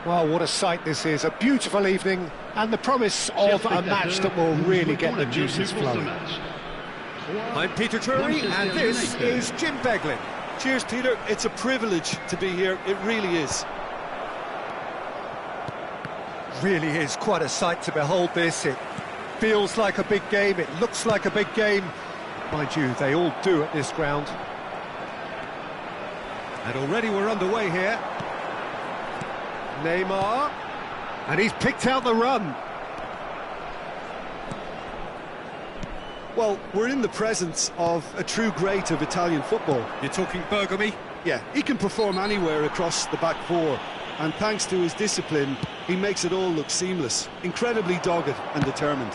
Well, what a sight this is. A beautiful evening and the promise of a match that will really get the juices flowing. I'm Peter Drury and this is Jim Beglin. Cheers, Peter. It's a privilege to be here. It really is. Really is quite a sight to behold this. It feels like a big game. It looks like a big game. Mind you, they all do at this ground. And already we're underway here. Neymar, and he's picked out the run. Well, we're in the presence of a true great of Italian football. You're talking Bergomi? Yeah, he can perform anywhere across the back four, and thanks to his discipline, he makes it all look seamless. Incredibly dogged and determined.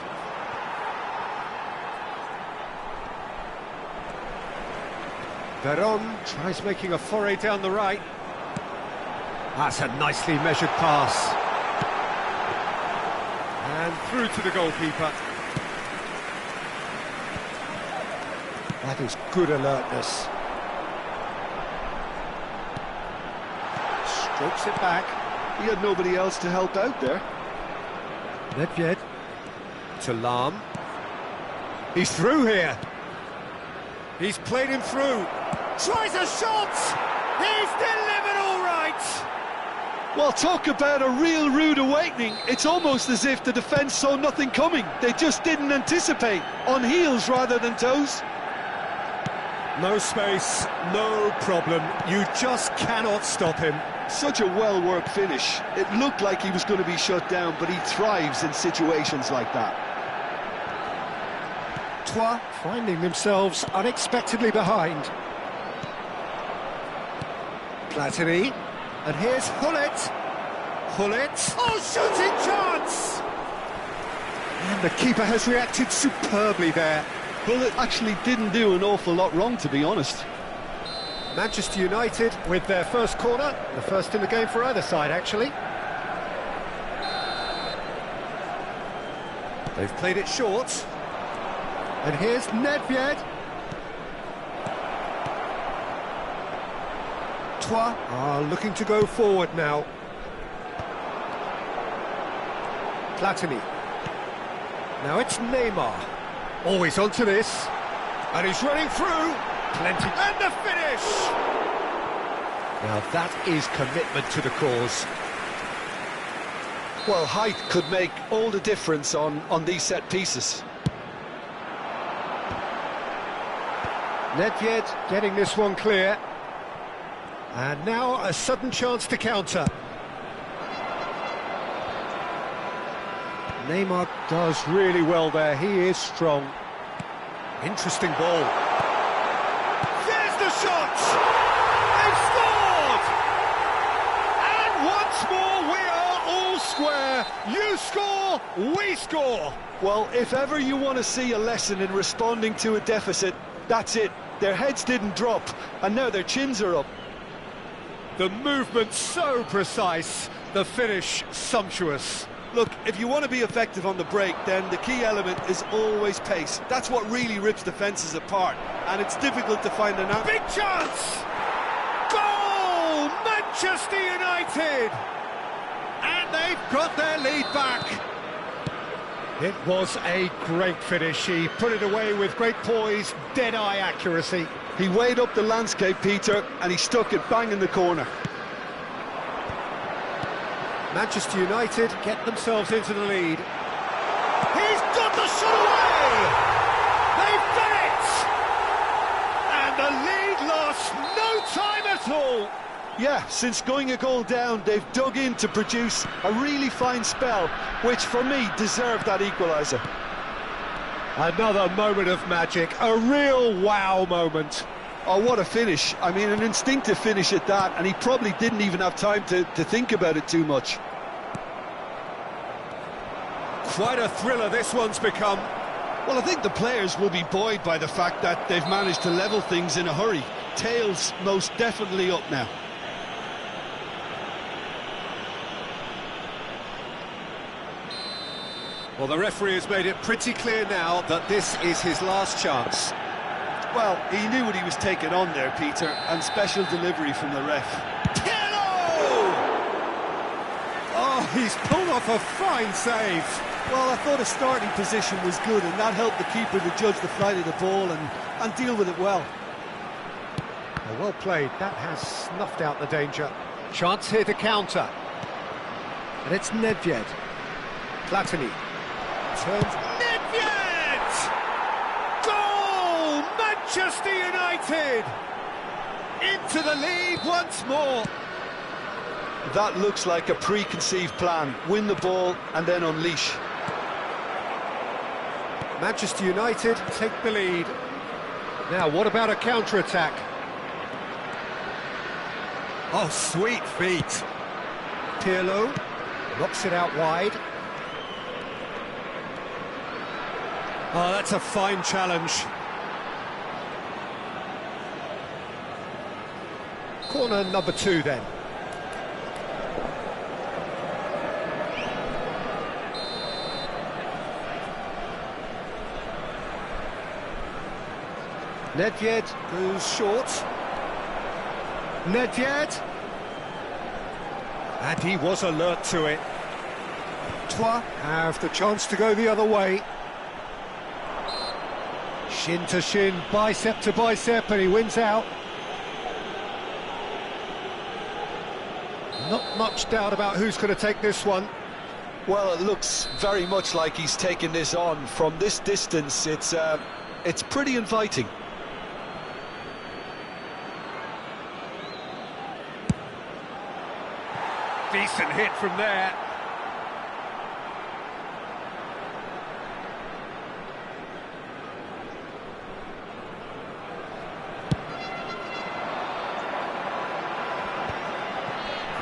Veron tries making a foray down the right. That's a nicely measured pass. And through to the goalkeeper. That is good alertness. Strokes it back. He had nobody else to help out there. Nedved to Lahm. He's through here. He's played him through. Tries a shot! He's delivered all right! Well, talk about a real rude awakening. It's almost as if the defence saw nothing coming. They just didn't anticipate. On heels rather than toes. No space, no problem. You just cannot stop him. Such a well-worked finish. It looked like he was going to be shut down, but he thrives in situations like that. Troyes finding themselves unexpectedly behind. Platini. And here's Hullet. Hullet. Oh, shooting chance! And the keeper has reacted superbly there. Hullet actually didn't do an awful lot wrong, to be honest. Manchester United with their first corner. The first in the game for either side, actually. They've played it short. And here's Nedved. Troyes are looking to go forward now. Platini. Now it's Neymar. Always onto this. And he's running through. Plenty. And the finish! Now that is commitment to the cause. Well, height could make all the difference on these set pieces. Nedved getting this one clear. And now a sudden chance to counter. Neymar does really well there, he is strong. Interesting ball. There's the shot! They've scored! And once more we are all square. You score, we score. Well, if ever you want to see a lesson in responding to a deficit, that's it. Their heads didn't drop, and now their chins are up. The movement so precise, the finish sumptuous. Look, if you want to be effective on the break, then the key element is always pace. That's what really rips defences apart, and it's difficult to find an answer. Big chance! Goal! Manchester United! And they've got their lead back. It was a great finish. He put it away with great poise, dead-eye accuracy. He weighed up the landscape, Peter, and he stuck it bang in the corner. Manchester United get themselves into the lead. He's got the shot away! They've done it! And the lead lost no time at all. Yeah, since going a goal down, they've dug in to produce a really fine spell, which for me deserved that equaliser. Another moment of magic, a real wow moment. Oh, what a finish. I mean, an instinctive finish at that, and he probably didn't even have time to think about it too much. Quite a thriller this one's become. Well, I think the players will be buoyed by the fact that they've managed to level things in a hurry. Tails most definitely up now. Well, the referee has made it pretty clear now that this is his last chance. Well, he knew what he was taking on there, Peter, and special delivery from the ref. Pirlo! Oh, he's pulled off a fine save. Well, I thought his starting position was good, and that helped the keeper to judge the flight of the ball and deal with it well. Well played, that has snuffed out the danger. Chance here to counter. And it's Nedved. Platini. Turns Nedved! Goal! Manchester United! Into the lead once more. That looks like a preconceived plan. Win the ball and then unleash. Manchester United take the lead. Now, what about a counter-attack? Oh, sweet feet. Pirlo knocks it out wide. Oh, that's a fine challenge. Corner number 2 then. Nedved goes short. Nedved. And he was alert to it. Troyes have the chance to go the other way. Shin to shin, bicep to bicep, and he wins out. Not much doubt about who's going to take this one. Well, it looks very much like he's taken this on. From this distance, it's pretty inviting. Decent hit from there.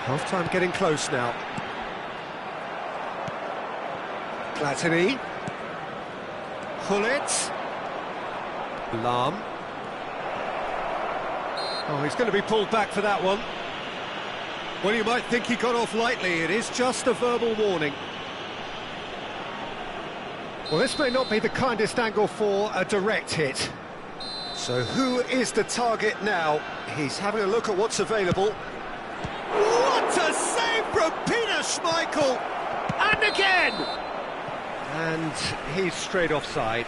Half-time getting close now. Platini. Gullit. Lahm. Oh, he's going to be pulled back for that one. Well, you might think he got off lightly. It is just a verbal warning. Well, this may not be the kindest angle for a direct hit. So who is the target now? He's having a look at what's available. What a save from Peter Schmeichel! And again! And he's straight offside.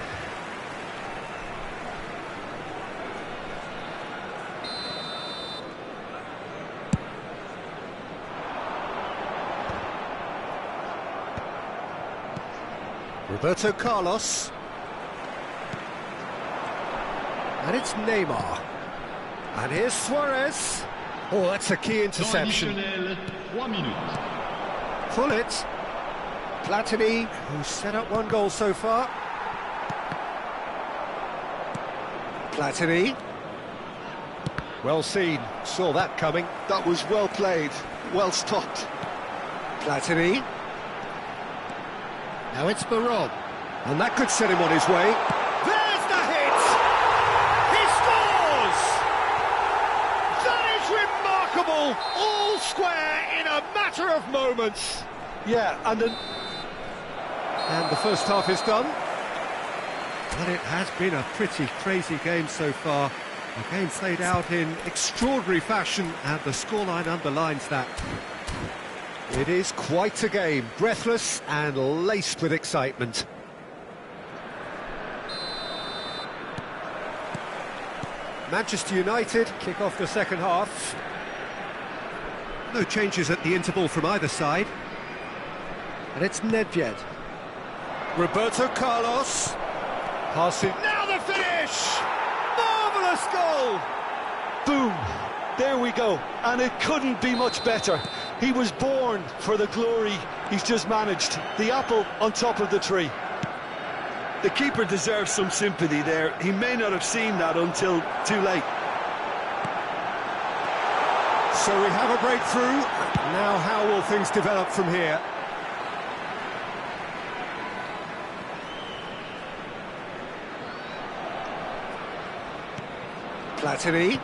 Roberto Carlos. And it's Neymar. And here's Suarez. Oh, that's a key interception. Gullit. Platini, who's set up one goal so far. Platini. Well seen, saw that coming. That was well played, well stopped. Platini. Now it's Baron. And that could set him on his way. There's the hit! He scores! That is remarkable! All square in a matter of moments. Yeah, and the first half is done. But it has been a pretty crazy game so far. The game played out in extraordinary fashion, and the scoreline underlines that. It is quite a game, breathless and laced with excitement. Manchester United kick off the second half. No changes at the interval from either side. And it's Nedved. Roberto Carlos. Passing. Now the finish! Marvellous goal! boom, there we go. And it couldn't be much better. He was born for the glory he's just managed. The apple on top of the tree. The keeper deserves some sympathy there. He may not have seen that until too late. So we have a breakthrough. Now how will things develop from here? Platini.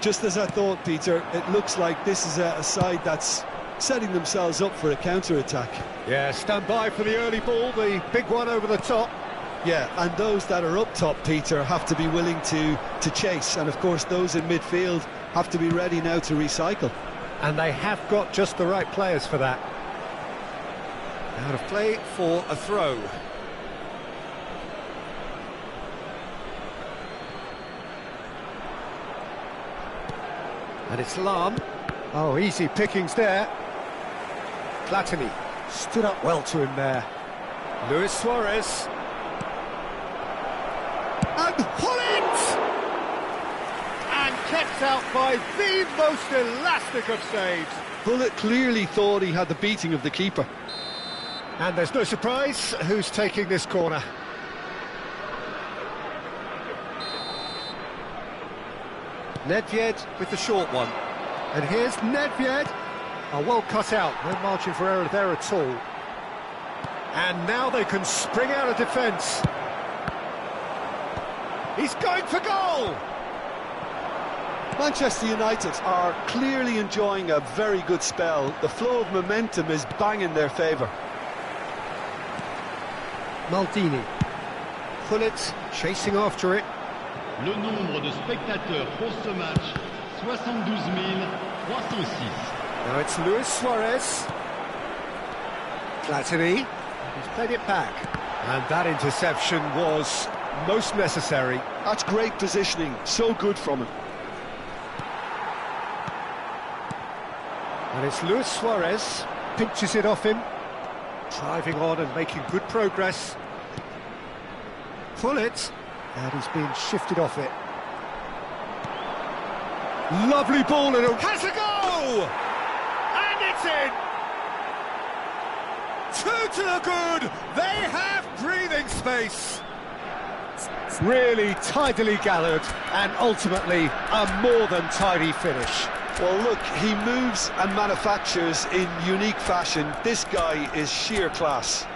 Just as I thought, Peter, it looks like this is a side that's setting themselves up for a counter-attack. Yeah, stand by for the early ball, the big one over the top. Yeah, and those that are up top, Peter, have to be willing to chase. And, of course, those in midfield have to be ready now to recycle. And they have got just the right players for that. Out of play for a throw. And it's Lahm. Oh, easy pickings there. Platini stood up well to him there. Luis Suarez. And Hullet! And kept out by the most elastic of saves. Bullet clearly thought he had the beating of the keeper. And there's no surprise who's taking this corner. Nedved with the short one. And here's Nedved. Oh, well cut out, no margin for error there at all. And now they can spring out of defence. He's going for goal! Manchester United are clearly enjoying a very good spell. The flow of momentum is bang in their favour. Maldini. Hullet chasing after it. Le nombre de spectateurs pour ce match, 72 306. Now it's Luis Suarez. Platini. He's played it back. And that interception was most necessary. That's great positioning, so good from him. And it's Luis Suarez. Pinches it off him. Driving on and making good progress. Hullet. And he's being shifted off it. Lovely ball and has a go! And it's in! Two to the good! They have breathing space! Really tidily gathered and ultimately a more than tidy finish. Well, look, he moves and manufactures in unique fashion. This guy is sheer class.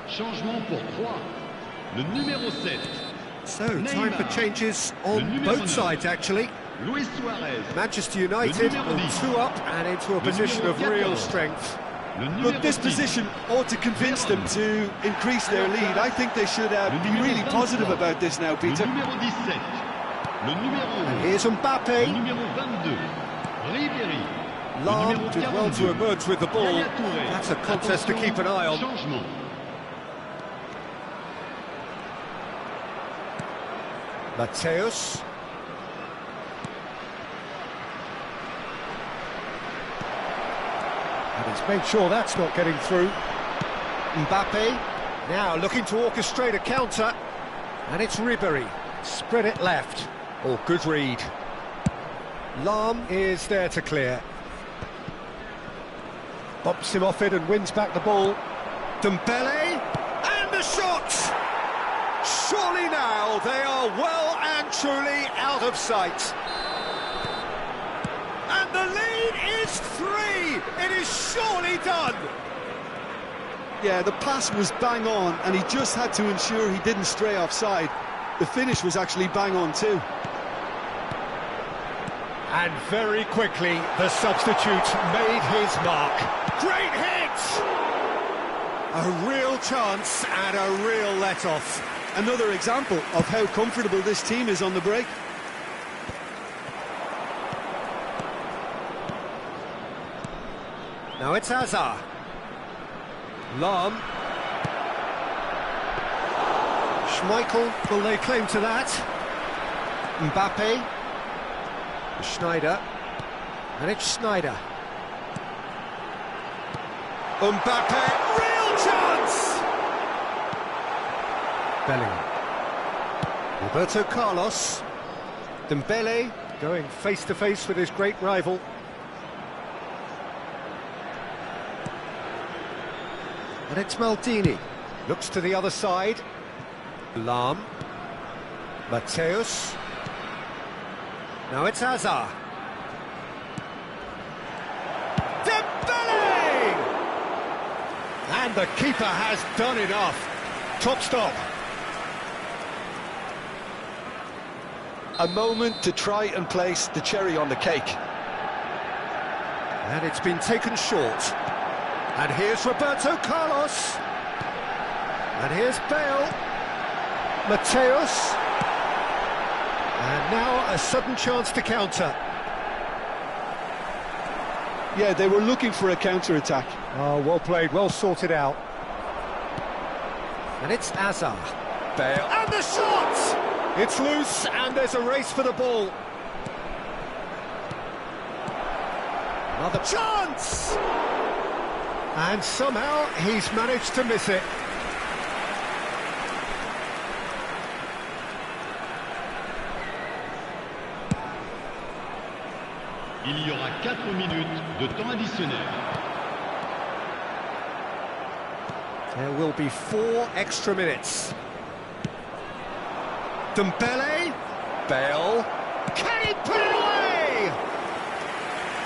Changement pour 3. Le numéro 7. So, time for changes on both sides, actually. Luis Suarez. Manchester United will 2 up and into a position of real strength. Look, this position ought to convince them to increase their lead. I think they should be really positive about this now, Peter. Le numéro 17. Le numéro 11. Here's Mbappe. Le numéro 22. Ribéry. Lahm did well to emerge with the ball. That's a contest to keep an eye on. Changement. Mateus. And he's made sure that's not getting through. Mbappe. Now looking to orchestrate a counter, and it's Ribéry. Spread it left. Oh, good read. Lahm is there to clear. Bumps him off it and wins back the ball. Dembele, and the shot! Surely now they are well and truly out of sight. And the lead is 3! It is surely done! Yeah, the pass was bang on, and he just had to ensure he didn't stray offside. The finish was actually bang on too. And very quickly, the substitute made his mark. Great hit! A real chance and a real let-off. Another example of how comfortable this team is on the break. Now it's Hazard. Lahm. Schmeichel will lay claim to that. Mbappe. Schneider. And it's Schneider. Mbappe. Real chance! Bellingham. Roberto Carlos. Dembele going face-to-face with his great rival. And it's Maldini. Looks to the other side. Lahm. Mateus. Now it's Hazard. Dembele! And the keeper has done enough. Top stop. A moment to try and place the cherry on the cake. And it's been taken short. And here's Roberto Carlos. And here's Bale. Mateus. And now a sudden chance to counter. Yeah, they were looking for a counter-attack. Oh, well played, well sorted out. And it's Hazard. Bale. And the shot! It's loose, and there's a race for the ball. Another chance! And somehow he's managed to miss it. Il y aura 4 minutes de temps additionnel. There will be 4 extra minutes. Dembele. Bale. Can he put it away?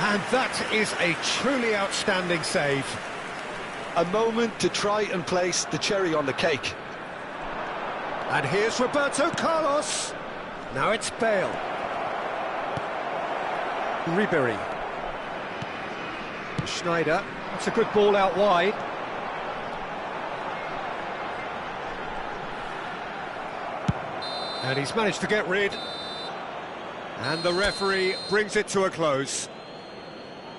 And that is a truly outstanding save. A moment to try and place the cherry on the cake. And here's Roberto Carlos. Now it's Bale. Ribéry. Schneider. That's a good ball out wide. And he's managed to get rid. And the referee brings it to a close.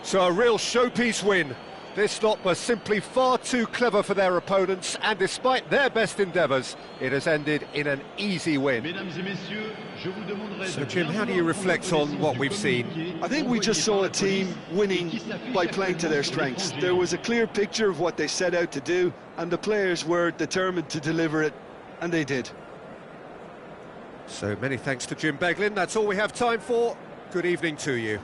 So a real showpiece win. This lot was simply far too clever for their opponents, and despite their best endeavours, it has ended in an easy win. So Jim, how do you reflect on what we've seen? I think we just saw a team winning by playing to their strengths. There was a clear picture of what they set out to do, and the players were determined to deliver it, and they did. So many thanks to Jim Beglin. That's all we have time for. Good evening to you.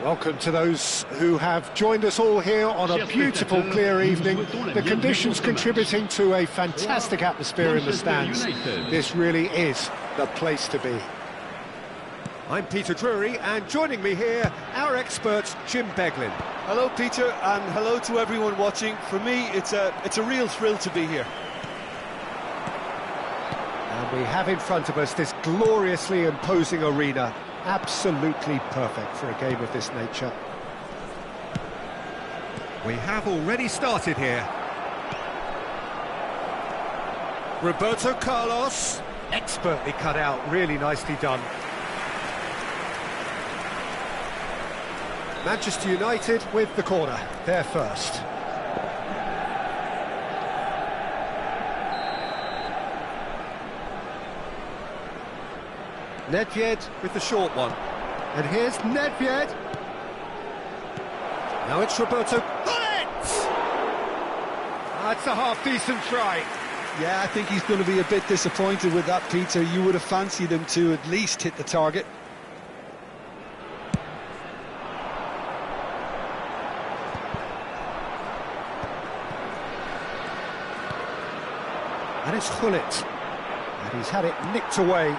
Welcome to those who have joined us all here on a beautiful, clear evening. The conditions contributing to a fantastic atmosphere in the stands. This really is the place to be. I'm Peter Drury, and joining me here, our expert, Jim Beglin. Hello, Peter, and hello to everyone watching. For me, it's a real thrill to be here. And we have in front of us this gloriously imposing arena. Absolutely perfect for a game of this nature. We have already started here. Roberto Carlos, expertly cut out, really nicely done. Manchester United with the corner, they're first. Nedved with the short one. And here's Nedved. Now it's Roberto. Bullet! That's a half-decent try. Yeah, I think he's going to be a bit disappointed with that, Peter. You would have fancied him to at least hit the target. And it's Gullit. And he's had it nicked away.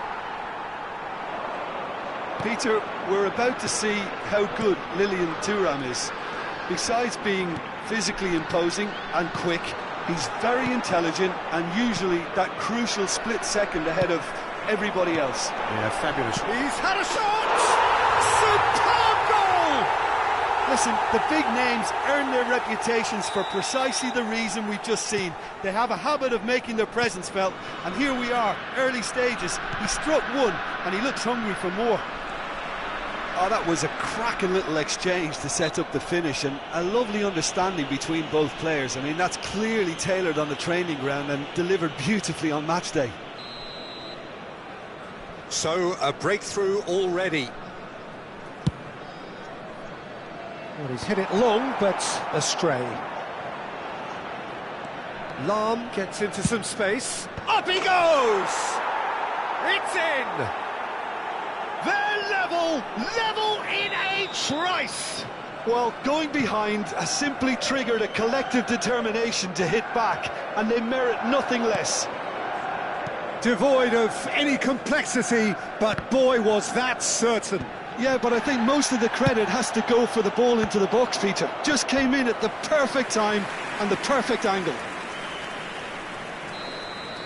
Peter, we're about to see how good Lilian Thuram is. Besides being physically imposing and quick, he's very intelligent and usually that crucial split second ahead of everybody else. Yeah, fabulous. He's had a shot! Superb goal! Listen, the big names earn their reputations for precisely the reason we've just seen. They have a habit of making their presence felt, and here we are, early stages. He struck one, and he looks hungry for more. Oh, that was a cracking little exchange to set up the finish, and a lovely understanding between both players. I mean, that's clearly tailored on the training ground and delivered beautifully on match day. So, a breakthrough already. Well, he's hit it long, but astray. Lahm gets into some space. Up he goes! It's in! They're level in a trice! Well, going behind has simply triggered a collective determination to hit back, and they merit nothing less. Devoid of any complexity, but boy was that certain. Yeah, but I think most of the credit has to go for the ball into the box, Peter. Just came in at the perfect time and the perfect angle.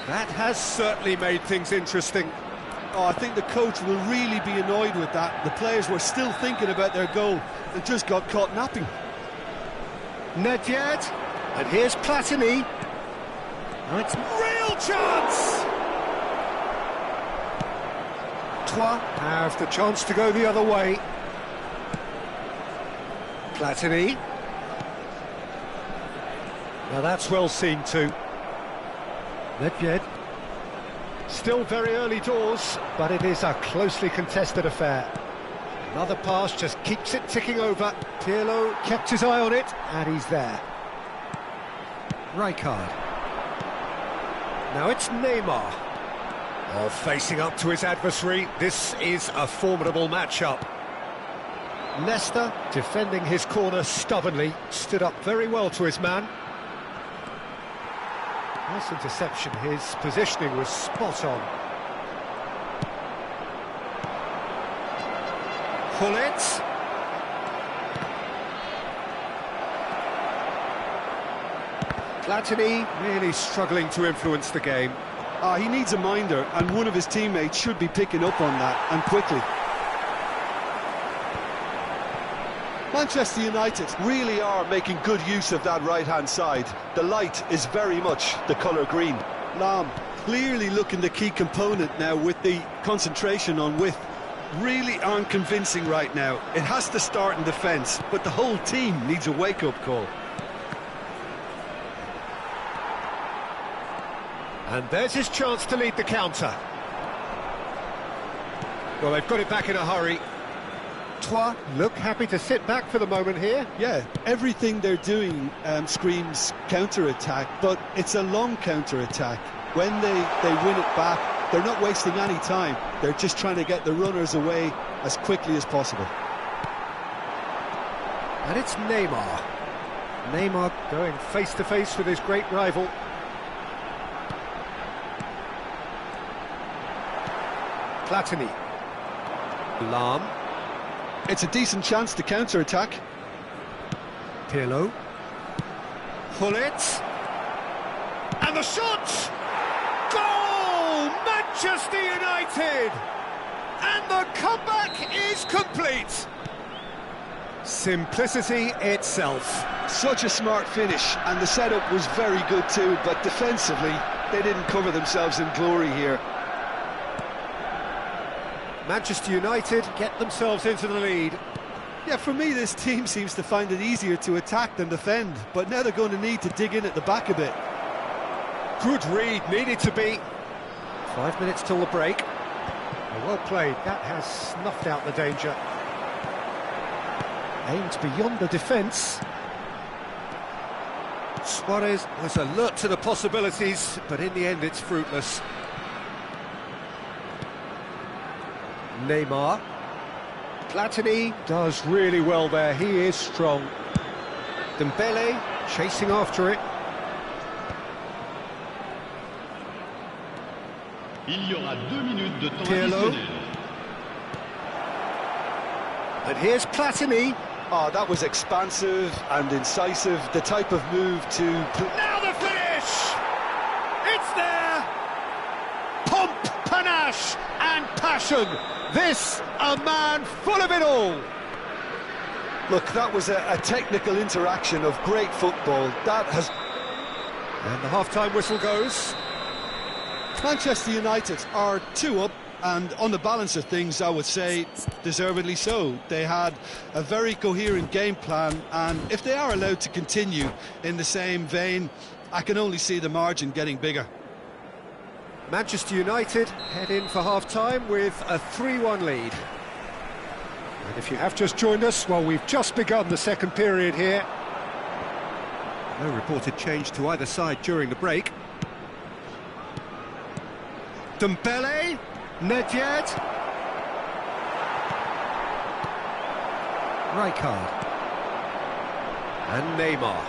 That has certainly made things interesting. Oh, I think the coach will really be annoyed with that. The players were still thinking about their goal and just got caught napping. Nedved, and here's Platini. Now it's real chance! Troyes have the chance to go the other way. Platini. Now that's well seen too. Nedved. Still very early doors, but it is a closely contested affair. Another pass just keeps it ticking over. Pirlo kept his eye on it, and he's there. Rijkaard. Now it's Neymar. Oh, facing up to his adversary, this is a formidable matchup. Nesta, defending his corner stubbornly, stood up very well to his man. Nice interception, his positioning was spot on. Gullit. Platini really struggling to influence the game. He needs a minder, and one of his teammates should be picking up on that, and quickly. Manchester United really are making good use of that right-hand side. The light is very much the colour green. Lahm clearly looking the key component now with the concentration on width. Really aren't convincing right now. It has to start in defence, but the whole team needs a wake-up call. And there's his chance to lead the counter. Well, they've got it back in a hurry. Troyes look happy to sit back for the moment here. Yeah, everything they're doing screams counter-attack, but it's a long counter-attack. When they win it back, they're not wasting any time. They're just trying to get the runners away as quickly as possible. And it's Neymar. Neymar going face-to-face with his great rival. Platini. Lahm. It's a decent chance to counter-attack. Pirlo. Gullit. And the shot! Goal! Manchester United! And the comeback is complete! Simplicity itself. Such a smart finish, and the setup was very good too, but defensively, they didn't cover themselves in glory here. Manchester United get themselves into the lead. Yeah, for me, this team seems to find it easier to attack than defend, but now they're going to need to dig in at the back a bit. Good read, needed to be. 5 minutes till the break. Well played, that has snuffed out the danger. Aimed beyond the defence. Suarez was alert to the possibilities, but in the end it's fruitless. Neymar. Platini does really well there, he is strong. Dembele chasing after it. Il y aura 2 minutes de temps Pirlo. additionnel. And here's Platini. Oh, that was expansive and incisive, the type of move to... Now the finish! It's there! Pomp, panache and passion. This, a man full of it all. Look, that was a technical interaction of great football. That has... And the half-time whistle goes. Manchester United are 2 up, and on the balance of things, I would say deservedly so. They had a very coherent game plan, and if they are allowed to continue in the same vein, I can only see the margin getting bigger. Manchester United head in for half-time with a 3-1 lead. And if you have just joined us, well, we've just begun the second period here. No reported change to either side during the break. Dembele, Nedved, Rijkaard, and Neymar.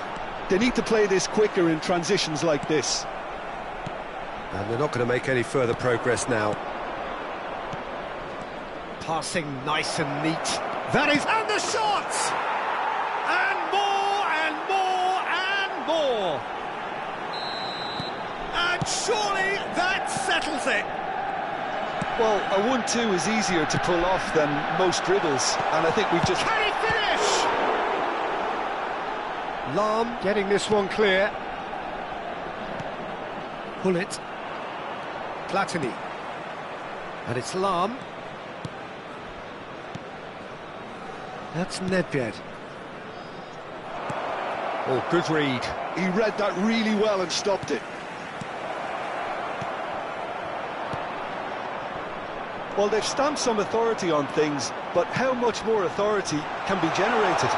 They need to play this quicker in transitions like this. And they're not going to make any further progress now. Passing nice and neat. That is... And the shot! And more, and more, and more! And surely that settles it! Well, a 1-2 is easier to pull off than most dribbles, and I think we've just... Can he finish? Lahm getting this one clear. Gullit. Platini. And it's Lahm. That's Nedved. Oh, good read. He read that really well and stopped it. Well, they've stamped some authority on things, but how much more authority can be generated?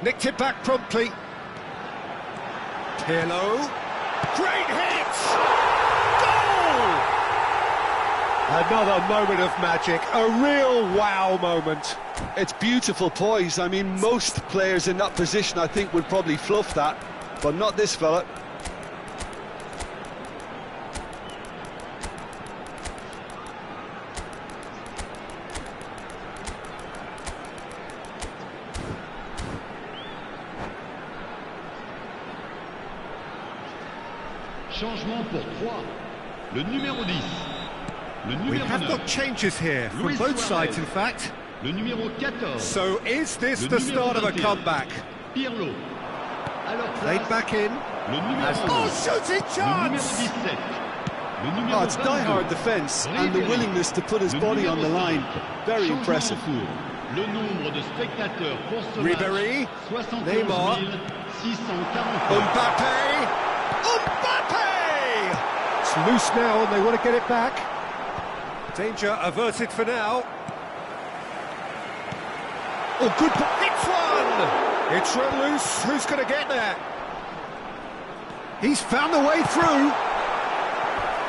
Nicked it back promptly. Pirlo. Great hit! Goal! Another moment of magic, a real wow moment. It's beautiful poise. I mean, most players in that position, I think, would probably fluff that, but not this fella. Changement pour 3. Le numéro 10. Le We numéro have 9. got changes here from Luis both Suarez. sides, in fact. Le numéro 14. So is this Le the numéro start of a 21. comeback? Pirlo. Alors Played back in. Le numéro Oh, 11. shooting Le numéro chance! 17. Le numéro Oh, it's 22. die-hard defence and the Ribéry. willingness to put his Le body on the numéro line. 5. Very Changement impressive. en cours. Le nombre de spectateurs pour ce Ribéry. match, 71 Neymar. 640. Mbappe! Mbappe! It's loose now and they want to get it back. Danger averted for now. Oh, good. It's one! It's run loose. Who's going to get there? He's found the way through.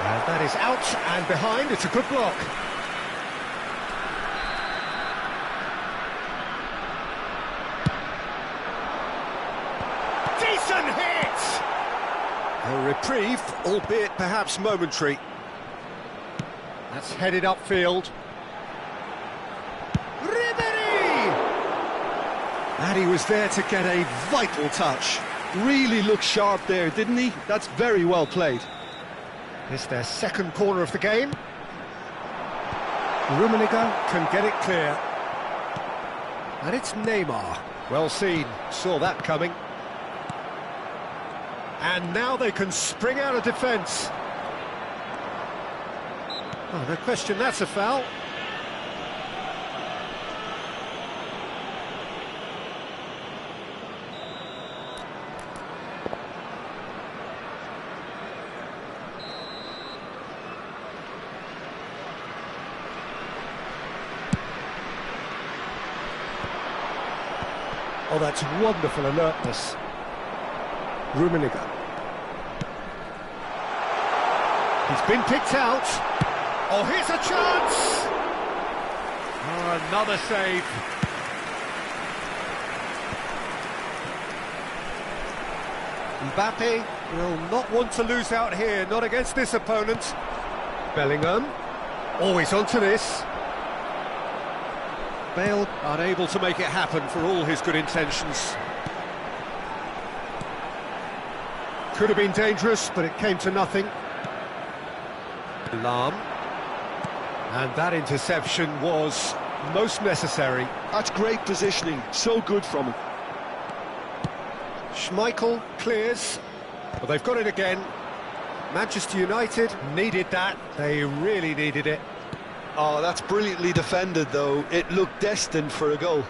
And that is out and behind. It's a good block. Decent hit! A reprieve, albeit perhaps momentary. That's headed upfield. Ribéry! And he was there to get a vital touch. Really looked sharp there, didn't he? That's very well played. It's their second corner of the game. Rummenigge can get it clear. And it's Neymar. Well seen, saw that coming. And now they can spring out of defence. Oh, no question, that's a foul. Oh, that's wonderful alertness. Rummenigge. He's been picked out. Oh, here's a chance! Oh, another save. Mbappe will not want to lose out here, not against this opponent. Bellingham, always onto this. Bale unable to make it happen for all his good intentions. Could have been dangerous, but it came to nothing. Lahm. And that interception was most necessary. That's great positioning, so good from him. Schmeichel clears. Well, they've got it again. Manchester United needed that. They really needed it. Oh, that's brilliantly defended, though. It looked destined for a goal.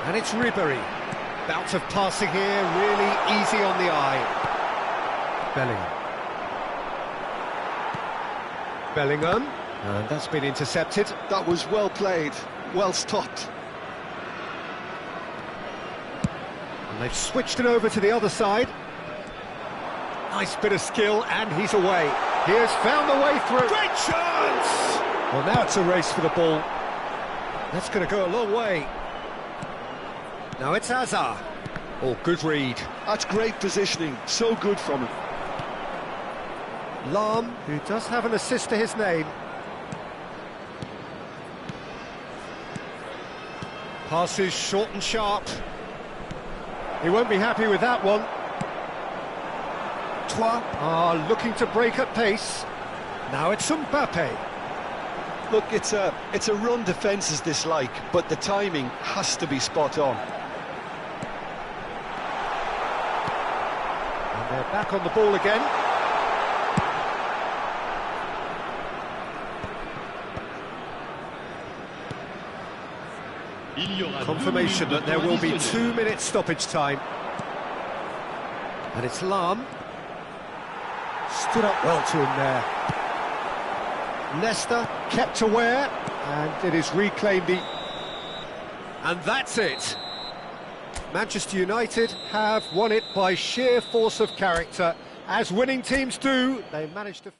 And it's Ribéry. Bout of passing here, really easy on the eye. Bellingham. And that's been intercepted. That was well played, well stopped. And they've switched it over to the other side. Nice bit of skill, and he's away. He has found the way through. Great chance! Well, now it's a race for the ball. That's going to go a long way. Now it's Hazard. Oh, good read. That's great positioning, so good from him. Lahm, who does have an assist to his name. Passes short and sharp. He won't be happy with that one. Troyes are looking to break at pace. Now it's Mbappe. Look, it's a run defence is dislike, but the timing has to be spot on. And they're back on the ball again. Confirmation that there will be 2 minutes stoppage time. And it's Lahm. Stood up well to him there. Leicester kept aware, and it is reclaimed. And that's it. Manchester United have won it by sheer force of character. As winning teams do, they managed to...